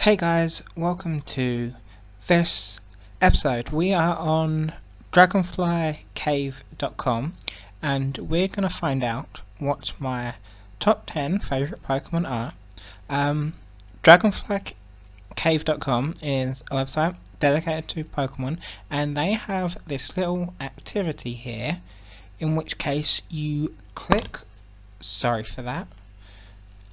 Hey guys, welcome to this episode. We are on dragonflycave.com and we're going to find out what my top 10 favourite Pokemon are. Dragonflycave.com is a website dedicated to Pokemon, and they have this little activity here in which case you click,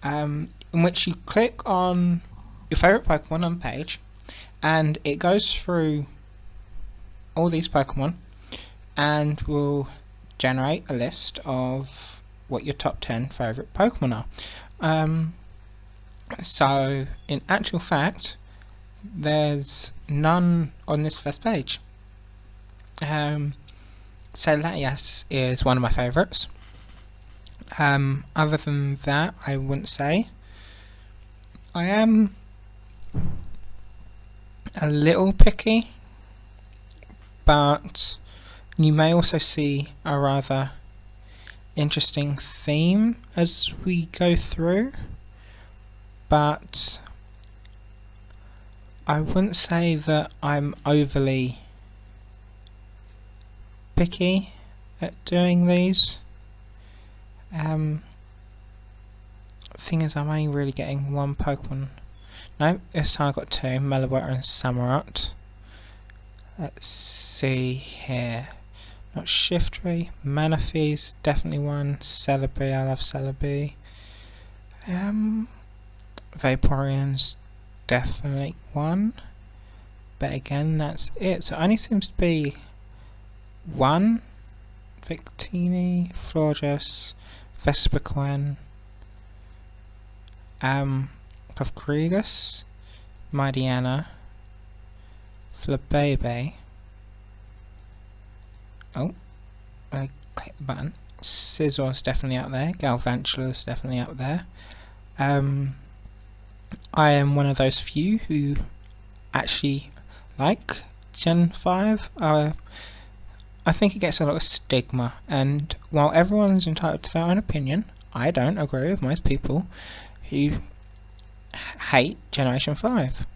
in which you click on your favourite Pokemon on the page, and it goes through all these Pokemon and will generate a list of what your top 10 favourite Pokemon are. So in actual fact there's none on this first page. Latias is one of my favourites. Other than that, I wouldn't say. I am a little picky, but you may also see a rather interesting theme as we go through, but I wouldn't say that I'm overly picky at doing these. Thing is, I'm only really getting one Pokemon. No, this time I've got two, Meliweta and Samurott. Let's see here. Not Shiftry, Manaphy's definitely one, Celebi, I love Celebi. Vaporeon's definitely one. But again, that's it. So it only seems to be one. Victini, Florges, Vespiquen, Cofagrigus, Midiana, Flabebe. Oh, I clicked the button. Scissor's definitely up there. Galvantula's definitely up there. I am one of those few who actually like Gen 5. I think it gets a lot of stigma, and while everyone's entitled to their own opinion, I don't agree with most people who hate Generation 5.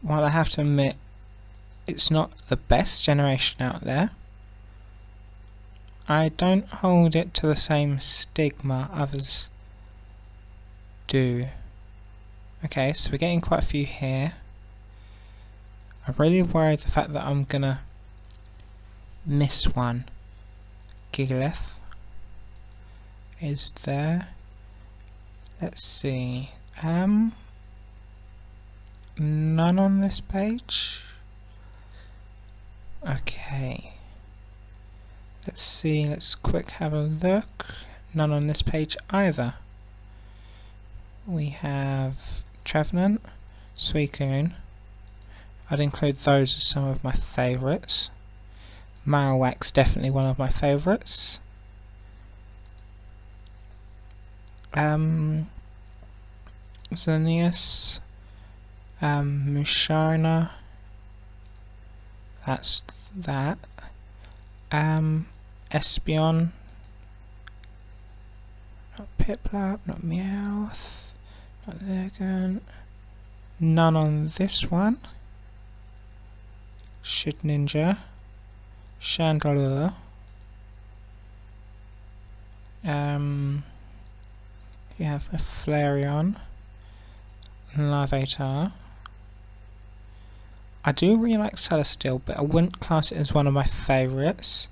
While I have to admit it's not the best generation out there, I don't hold it to the same stigma others do. Okay, so we're getting quite a few here. I'm really worried the fact that I'm gonna miss one. Gigalith is there. Let's see. None on this page. Okay. Let's see, let's quick have a look. None on this page either. We have Trevenant, Suicune. I'd include those as some of my favourites. Marowak's definitely one of my favourites. Xerneas, Musharna, that's that. Espeon, not Piplup, not Meowth, not Lurgan. None on this one. Shedinja, Chandelure, you have a Flareon, Larvitar. I do really like Celesteal, but I wouldn't class it as one of my favourites.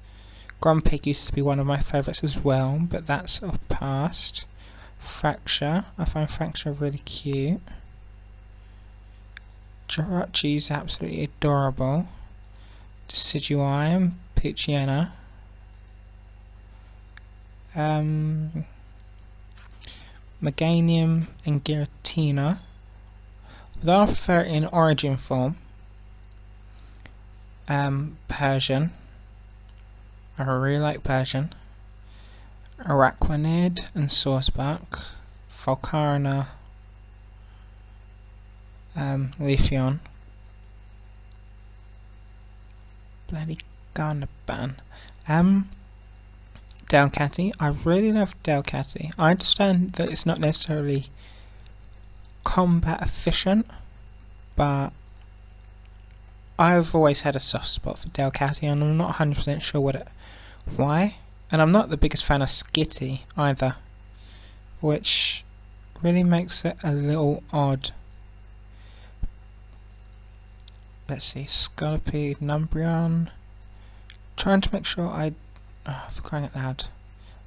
Grumpig used to be one of my favourites as well, but that's sort of past. Fracture, I find Fracture really cute. Jirachi's absolutely adorable. Decidueye, Pidgeotto. Meganium and Giratina. Though I prefer it in origin form. Persian. I really like Persian. Araquanid and Swordspark. Volcarona. Leafeon. Bloody Gardeban. Delcatty. I really love Delcatty. I understand that it's not necessarily combat efficient, but I've always had a soft spot for Delcatty, and I'm not 100% sure why. And I'm not the biggest fan of Skitty either, which really makes it a little odd. Let's see, Scolipede, Numbreon. Trying to make sure for crying out loud,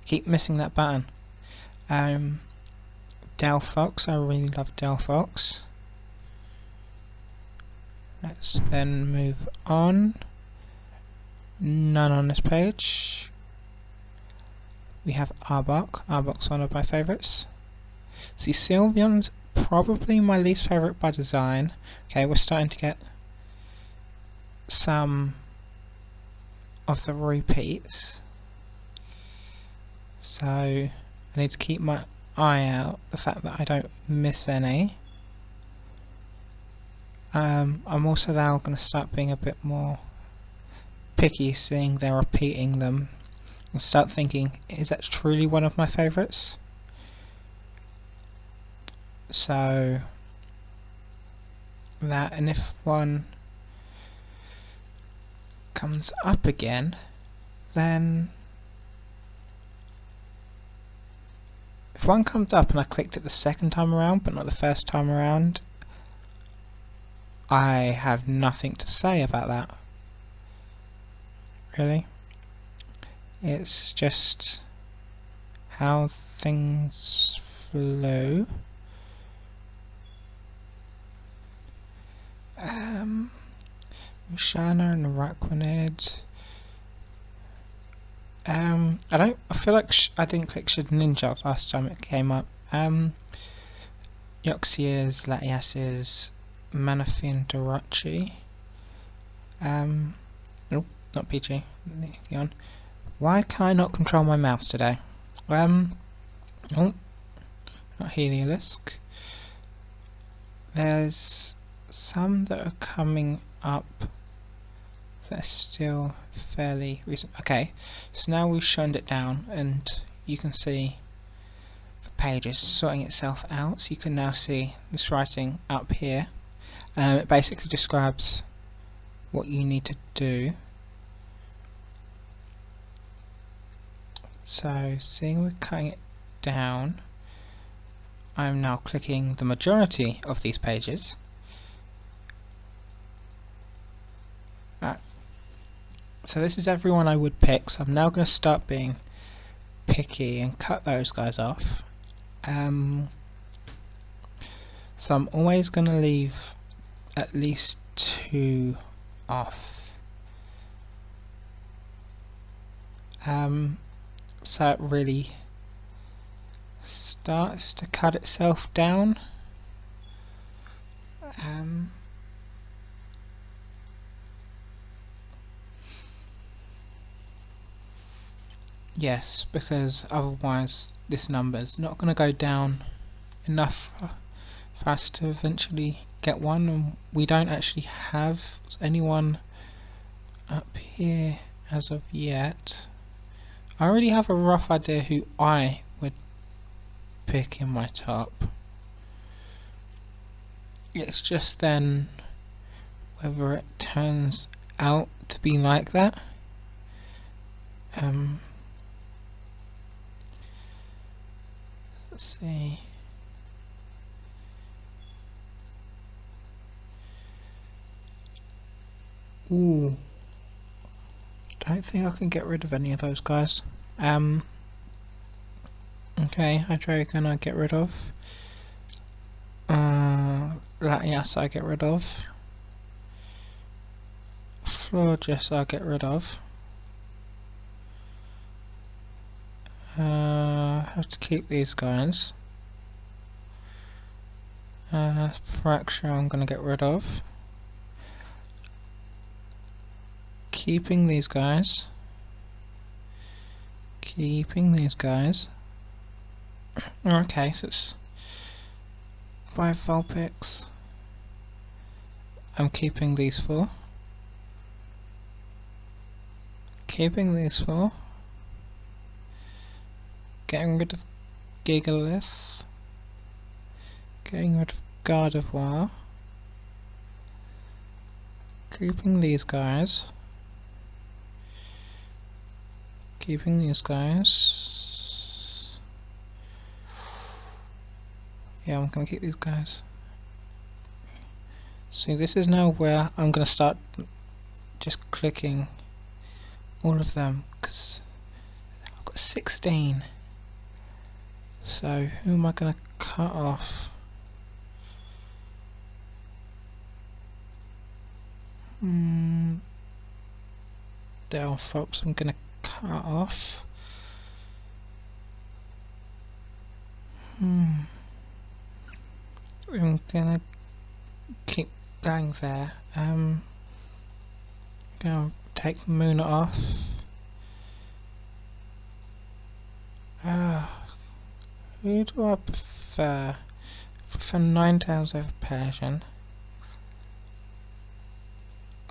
keep missing that button. Delphox, I really love Delphox. Let's then move on. None on this page. We have Arbok. Arbok's one of my favourites. See, Sylveon's probably my least favourite by design. Okay, we're starting to get some of the repeats. So I need to keep my eye out, the fact that I don't miss any. I'm also now going to start being a bit more picky, seeing they're repeating them, and start thinking, is that truly one of my favourites? So that, and if one comes up again, then if one comes up and I clicked it the second time around but not the first time around, I have nothing to say about that. Really, it's just how things flow. Shana and Araquanid. I feel like I didn't click Shedinja last time it came up. Yoxias, Latiases, Manaphy and Dorachi. Nope, not PG. Leafeon. Why can I not control my mouse today? Oh, not Heliolisk. There's some that are coming up that are still fairly recent. Okay, so now we've shunned it down and you can see the page is sorting itself out. So you can now see this writing up here. It basically describes what you need to do. So seeing we're cutting it down, I'm now clicking the majority of these pages. So this is everyone I would pick, so I'm now going to start being picky and cut those guys off. So I'm always going to leave at least 2 off. So it really starts to cut itself down. Yes, because otherwise this number's not going to go down enough for us to eventually get one, and we don't actually have anyone up here as of yet. I already have a rough idea who I would pick in my top. It's just then whether it turns out to be like that. Let's see. Ooh. Don't think I can get rid of any of those guys. Okay, Hydreigon I get rid of. Latias I get rid of. Florges I get rid of. Have to keep these guys. Fracture I'm gonna get rid of. Keeping these guys. Keeping these guys. Okay, so it's 5 Vulpix. I'm keeping these 4. Keeping these 4. Getting rid of Gigalith. Getting rid of Gardevoir. Keeping these guys. Keeping these guys. Yeah, I'm gonna keep these guys. See, this is now where I'm gonna start just clicking all of them, because I've got 16. So who am I gonna cut off? There are folks I'm gonna cut off. I'm gonna keep going there. Gonna take Moona off. Who do I prefer? I prefer Ninetales over Persian.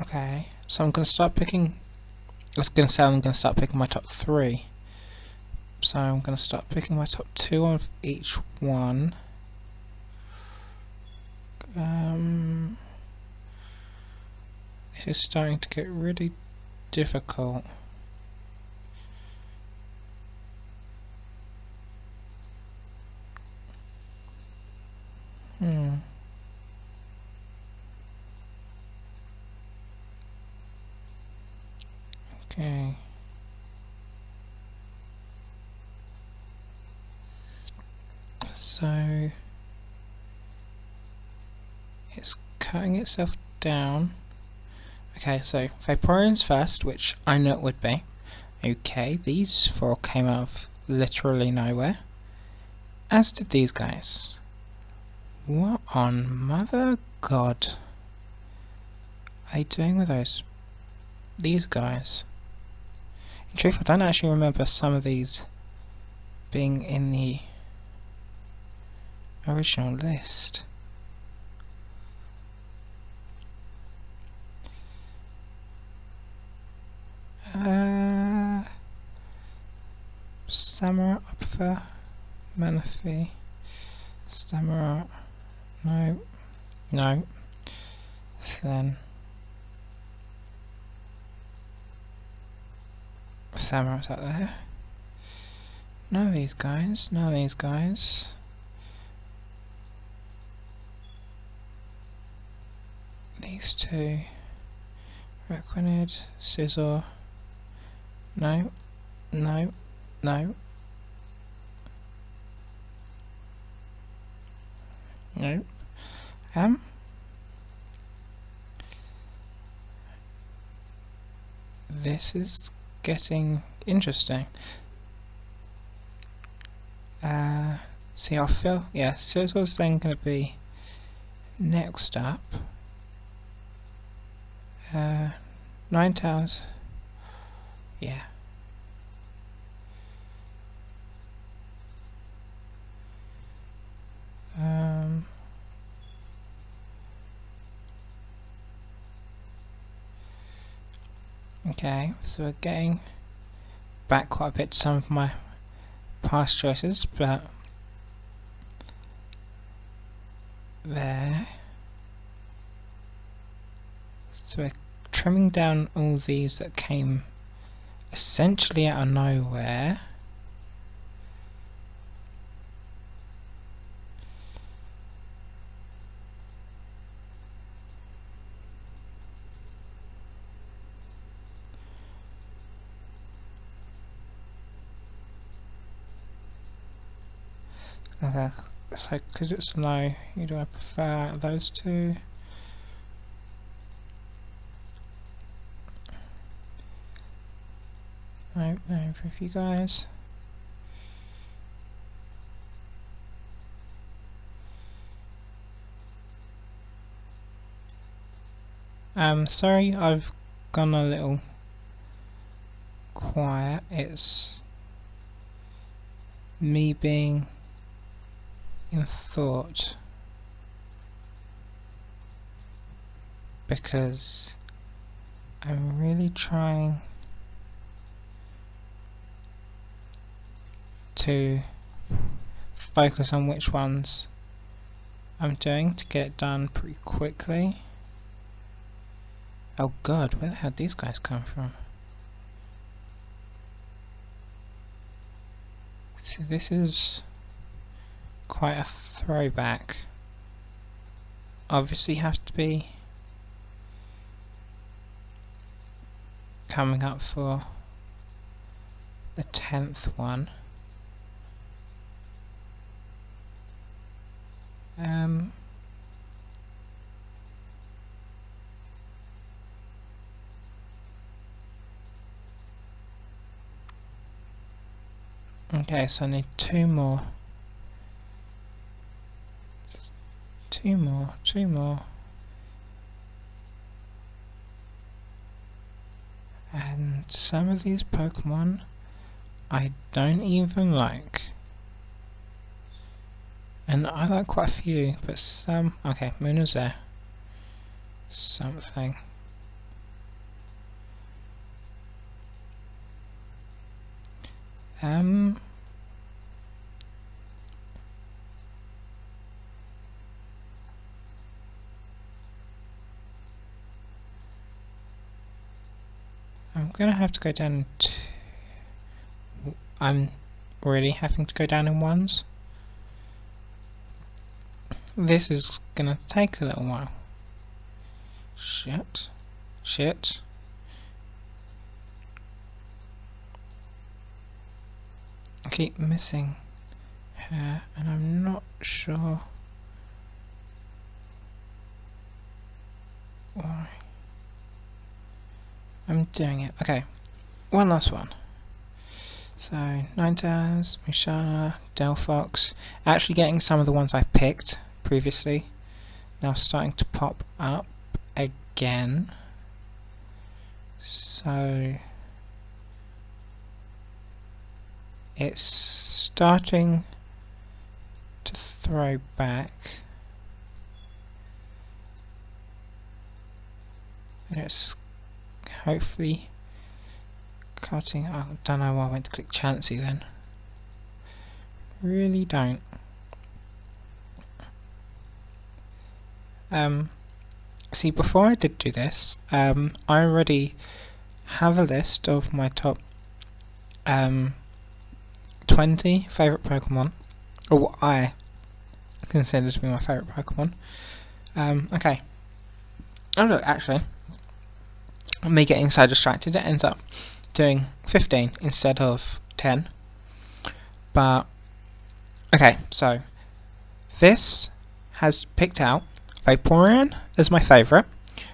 Okay, so I'm gonna start picking. I was gonna say I'm gonna start picking my top 3. So I'm gonna start picking my top 2 of each one. This is starting to get really difficult. Okay. So it's cutting itself down. Okay, so Vaporeon's first, which I know it would be. Okay, these 4 came out of literally nowhere. As did these guys. What on mother god are they doing with these guys? In truth, I don't actually remember some of these being in the original list. Samurott up for Manaphy. Samurott. No. No. So then Samurott's up there. None of these guys. None of these guys. These 2. Requinid, Scizor. No. No. No. No. This is getting interesting. See, I feel, yeah, Scizor's then going to be next up. Ninetales. Yeah. Okay, so we're getting back quite a bit to some of my past choices, but there. So we're trimming down all these that came essentially out of nowhere. Okay, so because it's low, who do I prefer? Those 2? No, no, for you guys. Sorry, I've gone a little quiet. It's me being in thought, because I'm really trying to focus on which ones I'm doing to get it done pretty quickly. Oh god, where the hell did these guys come from? So this is quite a throwback. Obviously has to be coming up for the 10th one. Okay, so I need two more. Two more. And some of these Pokemon I don't even like. And I like quite a few, but some... Okay, Muna's there. Something. I'm gonna have to go down to... I'm really having to go down in ones. This is gonna take a little while. Shit. I keep missing her and I'm not sure why I'm doing it. Okay, one last one. So, Ninetales, Musharna, Delphox. Actually getting some of the ones I picked previously now starting to pop up again. So it's starting to throw back. And it's hopefully cutting. I don't know why I went to click Chansey then. Really don't. See, before I did do this, I already have a list of my top 20 favourite Pokemon, or what I consider to be my favourite Pokemon. Okay. Oh look, actually, me getting so distracted, it ends up doing 15 instead of 10. But, okay, so this has picked out Vaporeon as my favourite,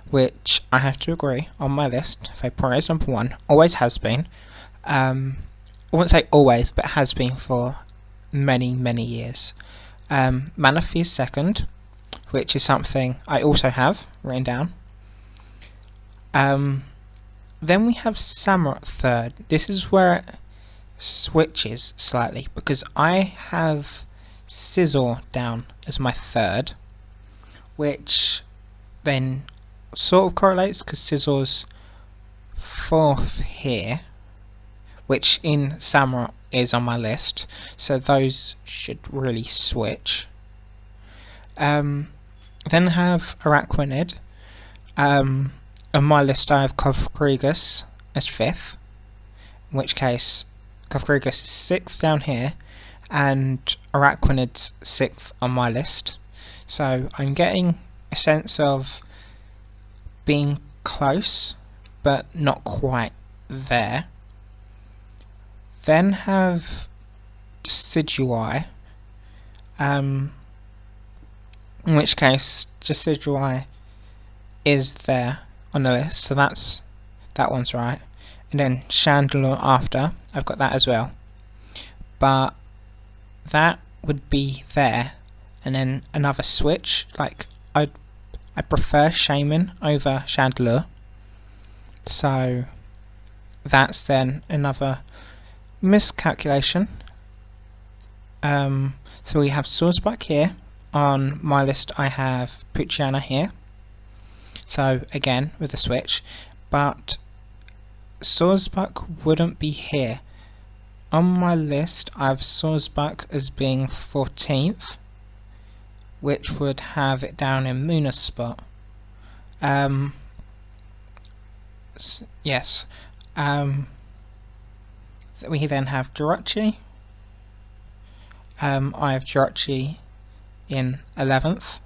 which I have to agree on my list. Vaporeon is number 1, always has been. I wouldn't say always, but has been for many years. Manaphy is second, which is something I also have written down. Then we have Samurott third. This is where it switches slightly, because I have Scizor down as my third, which then sort of correlates because Scizor's fourth here, which in Samurott is on my list, so those should really switch. Then have Araquanid. On my list I have Cofagrigus as 5th, in which case Cofagrigus is 6th down here and Araquanid's 6th on my list. So I'm getting a sense of being close but not quite there. Then have Decidueye, in which case Decidueye is there on the list, so that one's right. And then Chandelure after, I've got that as well. But that would be there, and then another switch. Like I prefer Shaman over Chandelure, so that's then another miscalculation. So we have Swordsbuck here. On my list I have Poochyena here, so again with the switch, but Swordsbuck wouldn't be here. On my list I have Swordsbuck as being 14th, which would have it down in Muna's spot. Yes. We then have Jirachi. I have Jirachi in 11th.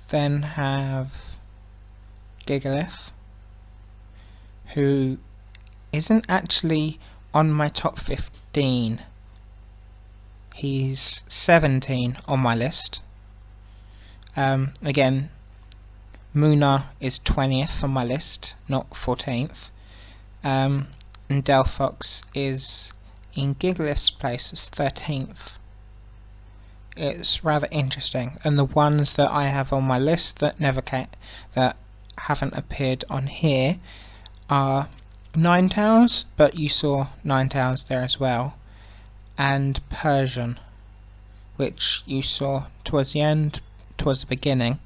Then have Gigalith, who isn't actually on my top 15. He's 17 on my list. Again, Muna is 20th on my list, not 14th. And Delphox is in Gigalith's place as 13th. It's rather interesting, and the ones that I have on my list that that haven't appeared on here are Ninetales, but you saw Ninetales there as well, and Persian, which you saw towards the end, towards the beginning,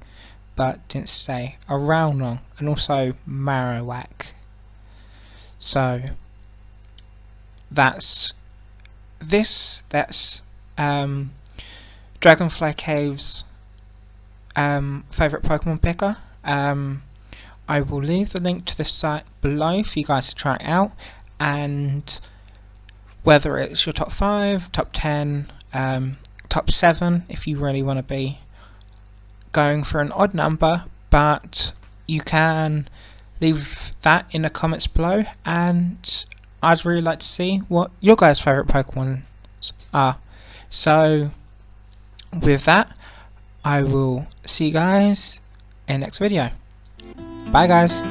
but didn't stay around long, and also Marowak. So that's Dragonfly Cave's favourite Pokemon picker. I will leave the link to the site below for you guys to try it out, and whether it's your top 5, top 10, top 7 if you really want to be going for an odd number, but you can leave that in the comments below, and I'd really like to see what your guys' favourite Pokemon are. So with that, I will see you guys in the next video. Bye guys.